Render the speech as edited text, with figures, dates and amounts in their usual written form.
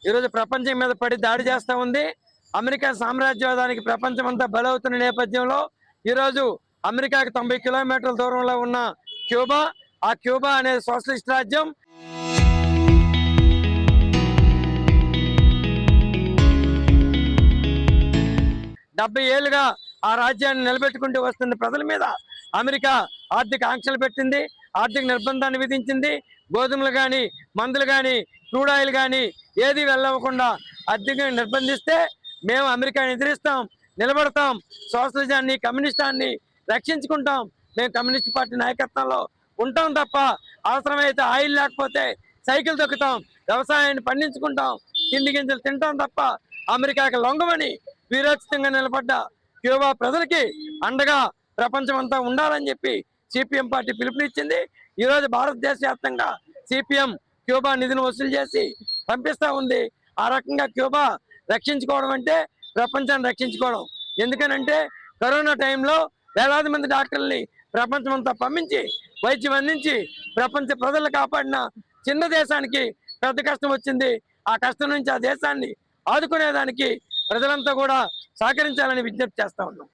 ఈరోజు ప్రపంచం మీద పడి దాడి చేస్తూ ఉంది. అమెరికా సామ్రాజ్యవాదానికి ప్రపంచం అంతా బలవుతున్న నేపథ్యంలో ఈరోజు అమెరికాకి 90 కిలోమీటర్ల దూరంలో ఉన్న క్యూబా, ఆ క్యూబా అనే సోషలిస్ట్ రాజ్యం డెబ్బై ఏళ్ళుగా ఆ రాజ్యాన్ని నిలబెట్టుకుంటూ వస్తున్న ప్రజల మీద అమెరికా ఆర్థిక ఆంక్షలు పెట్టింది, ఆర్థిక నిర్బంధాన్ని విధించింది. గోధుమలు కానీ, మందులు కానీ, క్రూడ్ ఆయిల్ కానీ ఏది వెళ్ళకుండా ఆర్థికంగా నిర్బంధిస్తే మేము అమెరికాని ఎదిరిస్తాం, నిలబడతాం, సోషలిజాన్ని, కమ్యూనిస్టాన్ని రక్షించుకుంటాం. మేము కమ్యూనిస్ట్ పార్టీ నాయకత్వంలో ఉంటాం తప్ప అవసరమైతే ఆయిల్ లేకపోతే సైకిల్ తొక్కుతాం, వ్యవసాయాన్ని పండించుకుంటాం, తిండి గింజలు తింటాం తప్ప అమెరికాకి లొంగమని వీరోచితంగా నిలబడ్డ క్యూబా ప్రజలకి అండగా ప్రపంచం అంతా ఉండాలని చెప్పి సిపిఎం పార్టీ పిలుపునిచ్చింది. ఈరోజు భారతదేశ వ్యాప్తంగా సిపిఎం క్యూబా నిధిని వసూలు చేసి పంపిస్తూ ఉంది. ఆ రకంగా క్యూబా రక్షించుకోవడం అంటే ప్రపంచాన్ని రక్షించుకోవడం. ఎందుకనంటే కరోనా టైంలో వేలాది మంది డాక్టర్లని ప్రపంచం అంతా పంపించి వైద్యం అందించి ప్రపంచ ప్రజలు కాపాడిన చిన్న దేశానికి పెద్ద కష్టం వచ్చింది. ఆ కష్టం నుంచి ఆ దేశాన్ని ఆదుకునేదానికి ప్రజలంతా కూడా సహకరించాలని విజ్ఞప్తి చేస్తా ఉన్నాం.